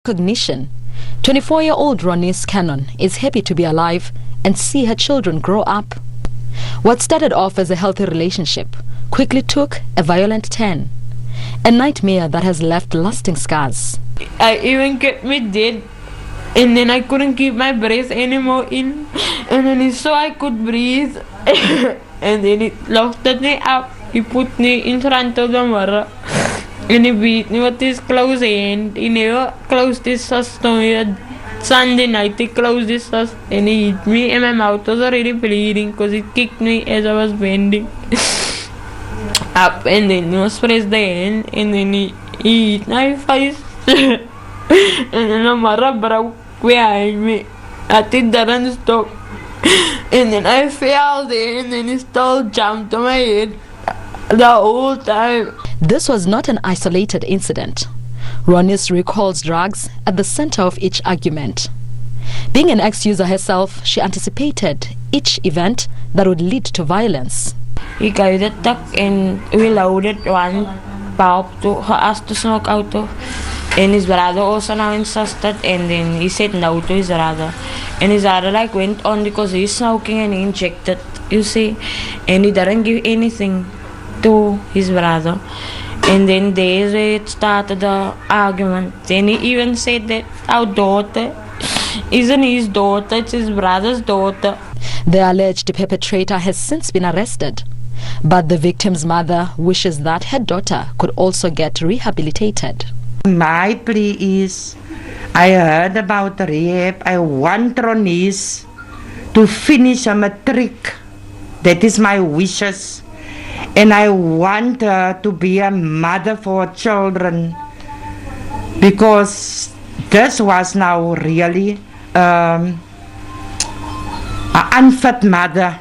Cognition. 24-year-old Ronise Cannon is happy to be alive and see her children grow up. What started off as a healthy relationship quickly took a violent turn. A nightmare that has left lasting scars. I even kept me dead, and then I couldn't keep my breath anymore in, and then he saw I could breathe, and then he lifted me up. He put me in front of the mirror, and he beat me with his closed hand. He never closed his system. Sunday night he closed his system and he hit me, and my mouth was already bleeding because he kicked me as I was bending up, and then he was pressed the hand, and then he hit my face. And then the mirror broke behind me. I think that didn't stop. And then I fell there, and then he still jumped on my head the whole time. This was not an isolated incident. Ronise recalls drugs at the center of each argument. Being an ex-user herself, she anticipated each event that would lead to violence. He gave the tuck and we loaded one bulb to for us to smoke out of. And his brother also now insisted, and then he said no to his brother. And his brother went on because he's smoking and he injected, you see. And he didn't give anything to his brother. And then there's where it started the argument. Then he even said that our daughter isn't his daughter, it's his brother's daughter. The alleged perpetrator has since been arrested, but the victim's mother wishes that her daughter could also get rehabilitated. My plea is, I heard about the rehab. I want Ronise to finish her matric. That is my wishes. And I want her to be a mother for children, because this was now really an unfit mother.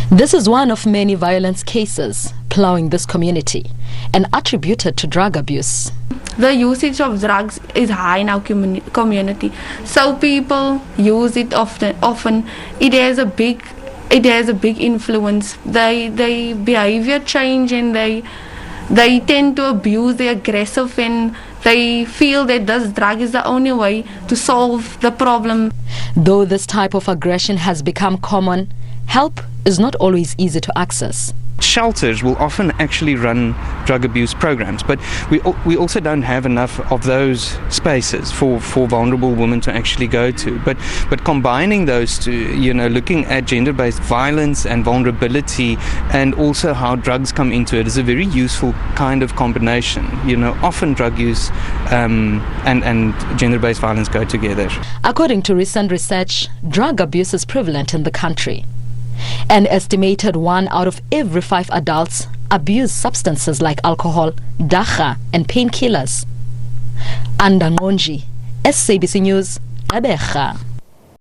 This is one of many violence cases plowing this community and attributed to drug abuse. The usage of drugs is high in our community, so people use it often. It has a big influence. They behavior change, and they tend to abuse, they're aggressive, and they feel that this drug is the only way to solve the problem. Though this type of aggression has become common, help is not always easy to access. Shelters will often actually run drug abuse programs, but we also don't have enough of those spaces for vulnerable women to actually go to. But combining those two, looking at gender-based violence and vulnerability, and also how drugs come into it, is a very useful kind of combination. Often drug use and gender-based violence go together. According to recent research, drug abuse is prevalent in the country. An estimated 1 out of every 5 adults abuse substances like alcohol, dagga, and painkillers. Nqonji, SABC News, Gqeberha.